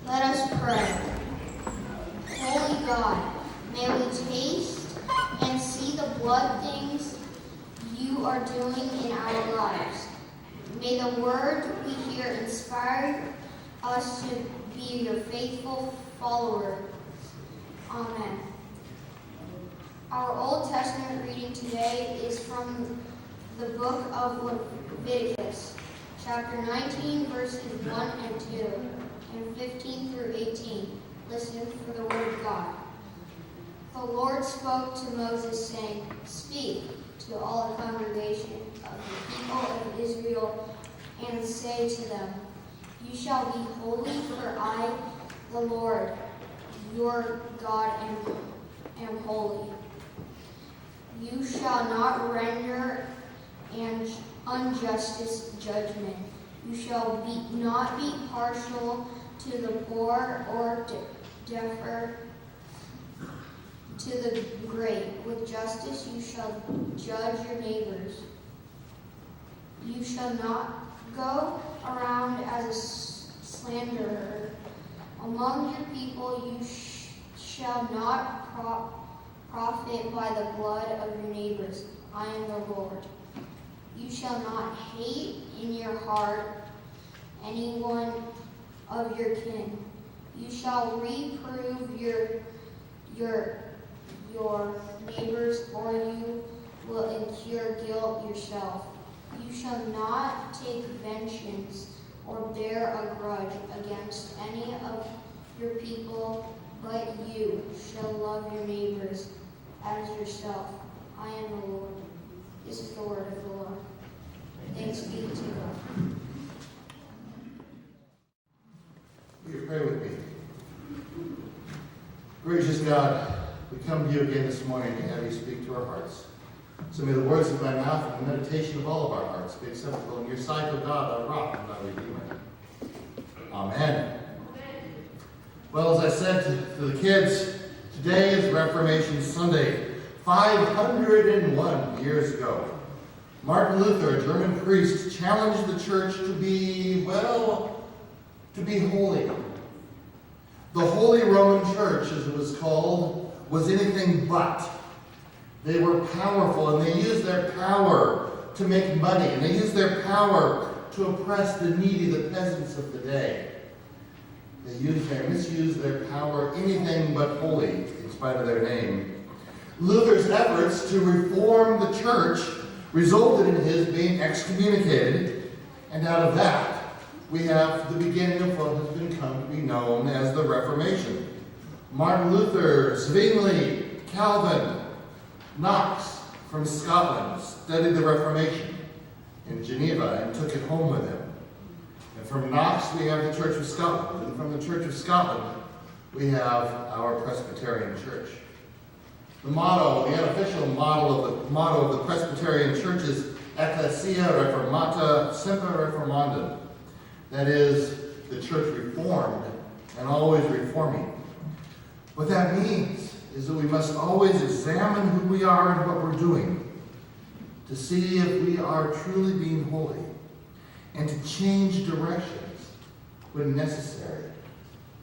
Let us pray. Holy God, may we taste and see the blood things you are doing in our lives. May the word we hear inspire us to be your faithful followers. Amen. Our Old Testament reading today is from the book of Leviticus, chapter 19, verses 1 and 2, and 15 through 18. Listen for the word of God. The Lord spoke to Moses, saying, "Speak to all the congregation of the people of Israel, and say to them, You shall be holy, for I, the Lord, your God, am holy. You shall not render an unjust judgment. You shall not be partial to the poor or defer to the great. With justice you shall judge your neighbors. You shall not go around as a slanderer. Among your people you shall not profit by the blood of your neighbors. I am the Lord. You shall not hate in your heart anyone of your kin. You shall reprove your neighbors, or you will incur guilt yourself. You shall not take vengeance or bear a grudge against any of your people, but you shall love your neighbors as yourself. I am the Lord." This is the word of the Lord. Thanks be to God. Will you pray with me? Gracious God, we come to you again this morning to have you speak to our hearts. So may the words of my mouth and the meditation of all of our hearts be acceptable in your sight, O God, our rock and our redeemer. Amen. Well, as I said to the kids, today is Reformation Sunday, 501 years ago. Martin Luther, a German priest, challenged the church to be holy. The Holy Roman Church, as it was called, was anything but. They were powerful, and they used their power to make money, and they used their power to oppress the needy, the peasants of the day. They misused their power anything but holy, in spite of their name. Luther's efforts to reform the church resulted in his being excommunicated, and out of that, we have the beginning of what has come to be known as the Reformation. Martin Luther, Zwingli, Calvin, Knox from Scotland studied the Reformation in Geneva and took it home with him. And from Knox we have the Church of Scotland, and from the Church of Scotland we have our Presbyterian Church. The unofficial motto of the Presbyterian Church is Ecclesia Reformata Semper Reformanda. That is, the church reformed and always reforming. What that means is that we must always examine who we are and what we're doing to see if we are truly being holy and to change directions when necessary.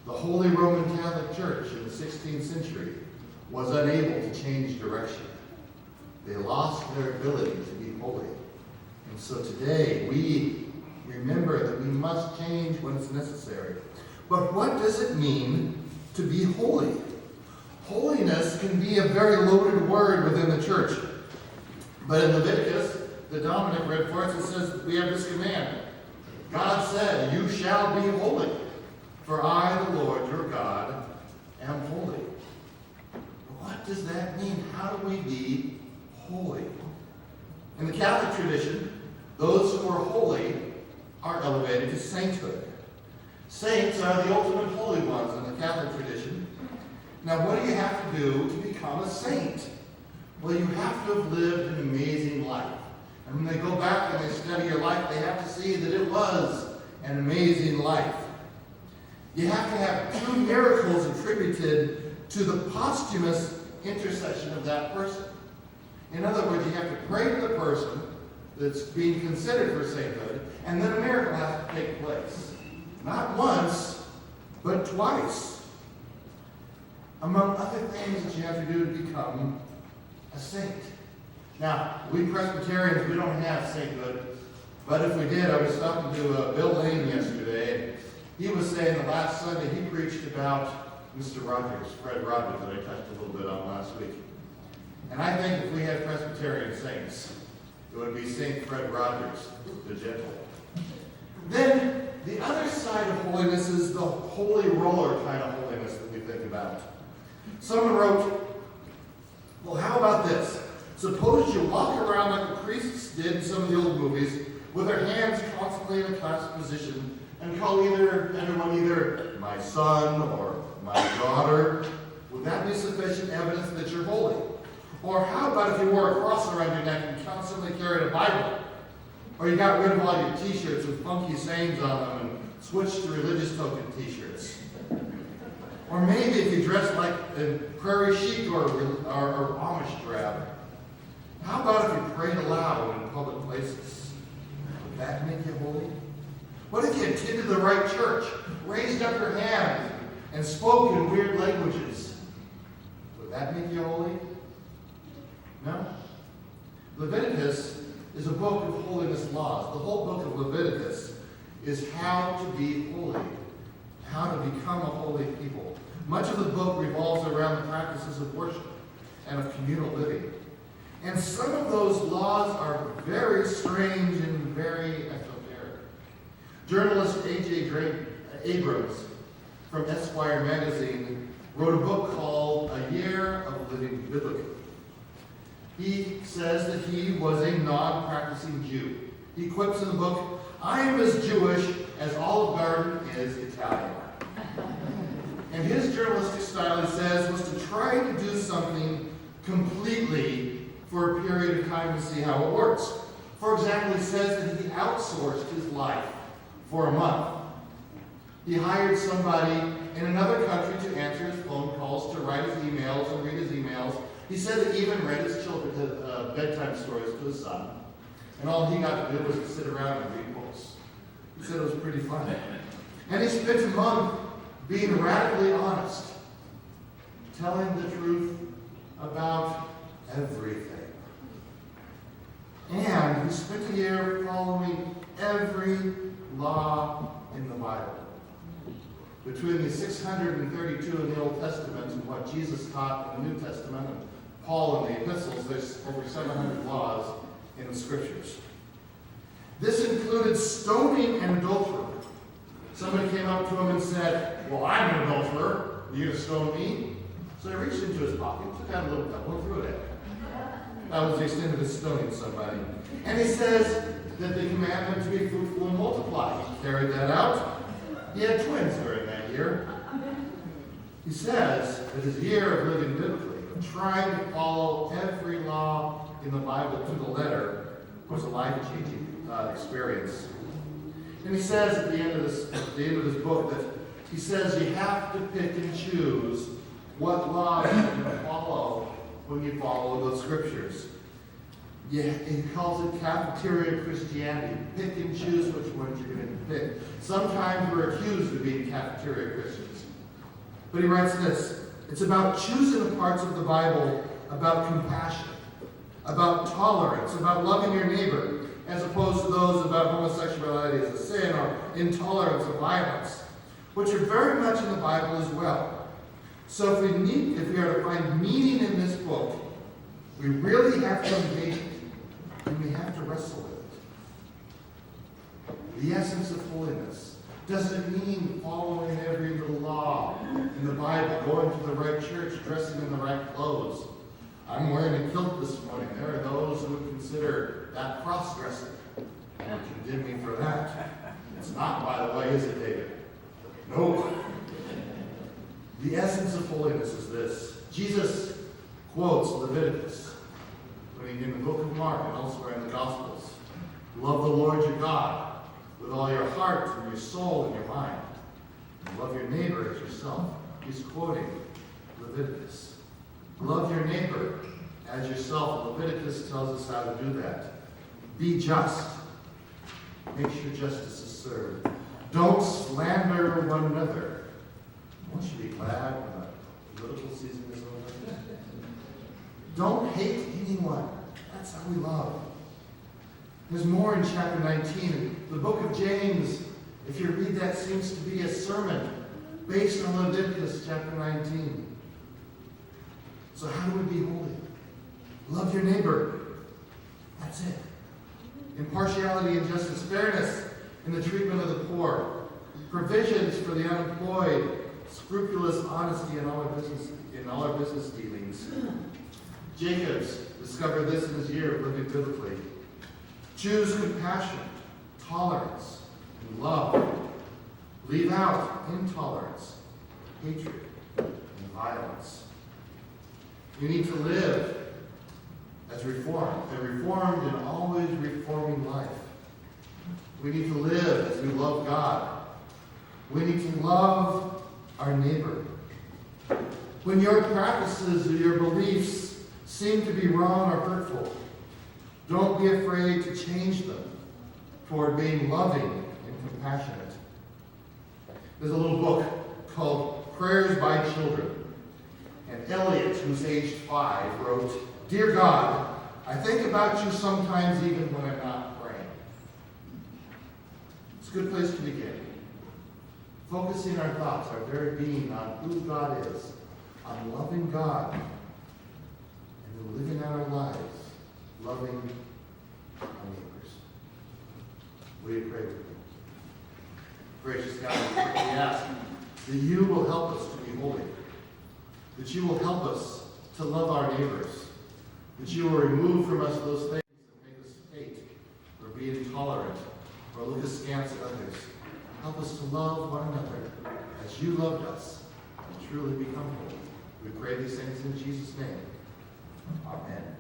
The Holy Roman Catholic Church in the 16th century was unable to change direction. They lost their ability to be holy. And so today we remember that we must change when it's necessary. But what does it mean to be holy? Holiness can be a very loaded word within the church. But in Leviticus, the Dominic read for us, it says we have this command. God said, "You shall be holy, for I, the Lord your God, am holy." What does that mean? How do we be holy? In the Catholic tradition, those who are holy are elevated to sainthood. Saints are the ultimate holy ones in the Catholic tradition. Now, what do you have to do to become a saint? Well, you have to have lived an amazing life. And when they go back and they study your life, they have to see that it was an amazing life. You have to have 2 miracles attributed to the posthumous intercession of that person. In other words, you have to pray to the person that's being considered for sainthood, and then a miracle has to take place. Not once, but twice. Among other things that you have to do to become a saint. Now, we Presbyterians, we don't have sainthood, but if we did, I was talking to Bill Lane yesterday, and he was saying that last Sunday he preached about Mr. Rogers, Fred Rogers, that I touched a little bit on last week. And I think if we had Presbyterian saints, it would be St. Fred Rogers, the gentle. Then, the other side of holiness is the holy roller kind of holiness that we think about. Someone wrote, well, how about this? Suppose you walk around like the priests did in some of the old movies, with their hands constantly in a clasped position, and call everyone either my son or my daughter. Would that be sufficient evidence that you're holy? Or how about if you wore a cross around your neck and constantly carried a Bible? Or you got rid of all your t-shirts with funky sayings on them and switched to religious token t-shirts? Or maybe if you dressed like a prairie chic or Amish drab. How about if you prayed aloud in public places? Would that make you holy? What if you attended the right church, raised up your hand, and spoke in weird languages? Would that make you holy? No. Leviticus is a book of holiness laws. The whole book of Leviticus is how to be holy, how to become a holy people. Much of the book revolves around the practices of worship and of communal living. And some of those laws are very strange and very esoteric. Journalist A.J. Abrams from Esquire magazine wrote a book called A Year of Living Biblically. He says that he was a non-practicing Jew. He quips in the book, I am as Jewish as Olive Garden is Italian. And his journalistic style, he says, was to try to do something completely for a period of time to see how it works. For example, he says that he outsourced his life for a month. He hired somebody in another country to answer his phone calls, to write his emails and read his emails. He said that he even read his children bedtime stories to his son. And all he got to do was to sit around and read books. He said it was pretty fun. And he spent a month being radically honest, telling the truth about everything. And he spent a year following every law in the Bible. Between the 632 in the Old Testament and what Jesus taught in the New Testament, and Paul in the epistles, there's over 700 laws in the scriptures. This included stoning an adulterer. Somebody came up to him and said, well, I'm an adulterer. Are you going to stone me? So he reached into his pocket, took out a little pebble, and threw it at him. That was the extent of his stoning somebody. And he says that the commandment to be fruitful and multiply. He carried that out. He had twins during that year. He says that his year of living biblically, of trying to follow every law in the Bible to the letter, was a life-changing experience. And he says at the end of this book that he says you have to pick and choose what laws you're going to follow when you follow those scriptures. Yeah, he calls it cafeteria Christianity. Pick and choose which ones you're going to pick. Sometimes we're accused of being cafeteria Christians. But he writes this, it's about choosing the parts of the Bible about compassion, about tolerance, about loving your neighbor, as opposed to those about homosexuality as a sin or intolerance or violence, which are very much in the Bible as well. So if we are to find meaning in this book, we really have to engage it, and we have to wrestle with it. The essence of holiness doesn't mean following every little law in the Bible, going to the right church, dressing in the right clothes. I'm wearing a kilt this morning. There are those who would consider that cross-dressing and condemn me for that. It's not, by the way, is it, David? No. The essence of holiness is this. Jesus quotes Leviticus when he, in the book of Mark and elsewhere in the Gospels, love the Lord your God with all your heart and your soul and your mind. And love your neighbor as yourself. He's quoting Leviticus. Love your neighbor as yourself. Leviticus tells us how to do that. Be just. Make sure justice is served. Don't slander one another. Won't you be glad when the political season is over? Don't hate anyone. That's how we love. There's more in chapter 19. The book of James, if you read that, seems to be a sermon based on Leviticus chapter 19. So how do we be holy? Love your neighbor. That's it. Impartiality and justice, fairness in the treatment of the poor, provisions for the unemployed, scrupulous honesty in all our business dealings. Jacobs discovered this in his year of living biblically. Choose compassion, tolerance, and love. Leave out intolerance, hatred, and violence. You need to live as reformed, a reformed and always reforming life. We need to live as we love God. We need to love our neighbor. When your practices or your beliefs seem to be wrong or hurtful, don't be afraid to change them toward being loving and compassionate. There's a little book called Prayers by Children. And Elliot, who's aged 5, wrote, "Dear God, I think about you sometimes even when I'm not praying." It's a good place to begin. Focusing our thoughts, our very being, on who God is, on loving God, and then living out our lives, loving our neighbors. Will you pray with me? Gracious God, we ask that you will help us to be holy, that you will help us to love our neighbors, that you will remove from us those things that make us hate or be intolerant or look askance at others. Help us to love one another as you loved us and truly become holy. We pray these things in Jesus' name. Amen.